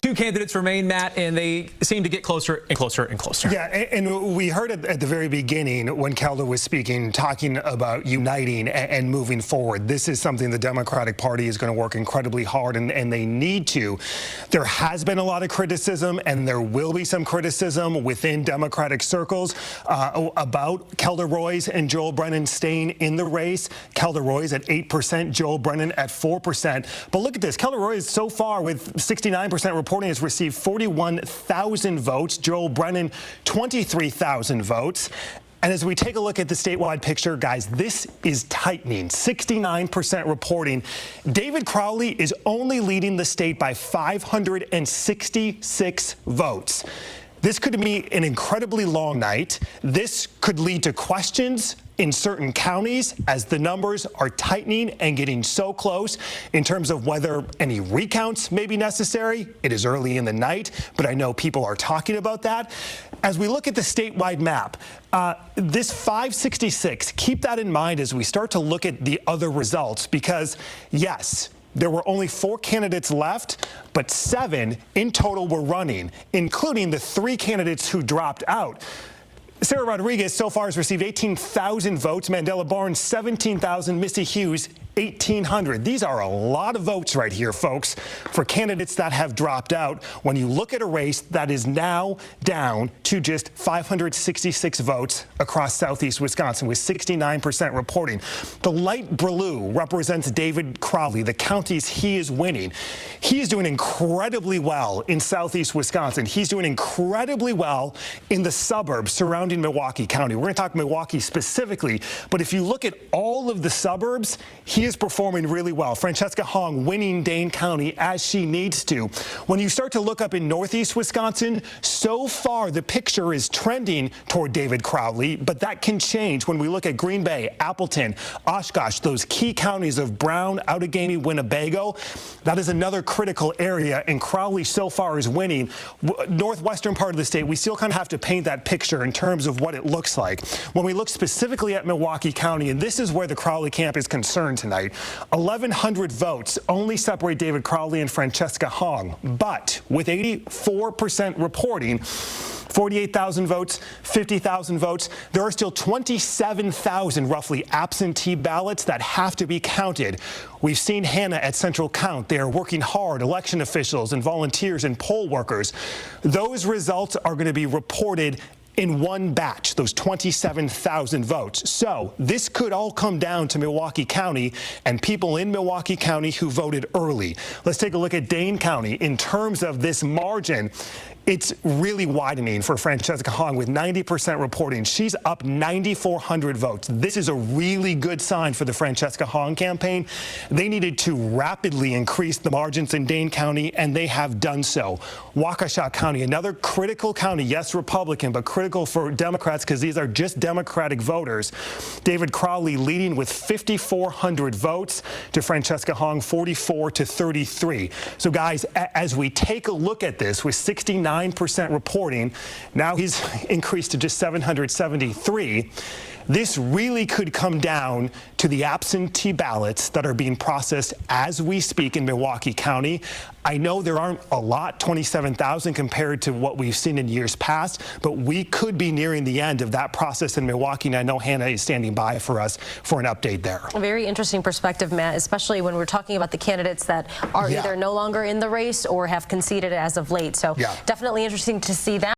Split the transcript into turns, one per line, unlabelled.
Two candidates remain, Matt, and they seem to get closer and closer and closer.
Yeah, and we heard it at the very beginning when Kelder was speaking, talking about uniting and moving forward. This is something the Democratic Party is going to work incredibly hard, and they need to. There has been a lot of criticism, and there will be some criticism within Democratic circles about Kelder Roys and Joel Brennan staying in the race. Kelder Roys at 8%, Joel Brennan at 4%. But look at this. Kelder Roys so far with 69% reporting has received 41,000 votes. Joel Brennan, 23,000 votes. And as we take a look at the statewide picture, guys, this is tightening. 69% reporting. David Crowley is only leading the state by 566 votes. This could be an incredibly long night. This could lead to questions in certain counties as the numbers are tightening and getting so close in terms of whether any recounts may be necessary. It is early in the night, but I know people are talking about that. As we look at the statewide map, this 566, keep that in mind as we start to look at the other results, because yes, there were only 4 candidates left, but 7 in total were running, including the 3 candidates who dropped out. Sarah Rodriguez so far has received 18,000 votes. Mandela Barnes, 17,000. Missy Hughes, 1,800. These are a lot of votes right here, folks, for candidates that have dropped out. When you look at a race that is now down to just 566 votes across southeast Wisconsin with 69% reporting. The light blue represents David Crowley, the counties he is winning. He is doing incredibly well in southeast Wisconsin. He's doing incredibly well in the suburbs surrounding Milwaukee County. We're going to talk Milwaukee specifically, but if you look at all of the suburbs, he is performing really well. Francesca Hong winning Dane County as she needs to. When you start to look up in northeast Wisconsin, so far the picture is trending toward David Crowley, but that can change when we look at Green Bay, Appleton, Oshkosh, those key counties of Brown, Outagamie, Winnebago. That is another critical area, and Crowley so far is winning. Northwestern part of the state, we still kind of have to paint that picture in terms of what it looks like. When we look specifically at Milwaukee County, and this is where the Crowley camp is concerned tonight, 1,100 votes only separate David Crowley and Francesca Hong. But with 84% reporting, 48,000 votes, 50,000 votes, there are still 27,000 roughly absentee ballots that have to be counted. We've seen Hannah at Central Count. They are working hard, election officials and volunteers and poll workers. Those results are going to be reported in one batch, those 27,000 votes. So this could all come down to Milwaukee County and people in Milwaukee County who voted early. Let's take a look at Dane County. In terms of this margin, it's really widening for Francesca Hong with 90% reporting. She's up 9,400 votes. This is a really good sign for the Francesca Hong campaign. They needed to rapidly increase the margins in Dane County, and they have done so. Waukesha County, another critical county, yes, Republican, but critical for Democrats because these are just Democratic voters. David Crowley leading with 5,400 votes to Francesca Hong 44 to 33. So guys, as we take a look at this with 69% reporting, now he's increased to just 773. This really could come down to the absentee ballots that are being processed as we speak in Milwaukee County. I know there aren't a lot, 27,000 compared to what we've seen in years past, but we could be nearing the end of that process in Milwaukee, and I know Hannah is standing by for us for an update there.
A very interesting perspective, Matt, especially when we're talking about the candidates that are either no longer in the race or have conceded as of late. So definitely interesting to see that.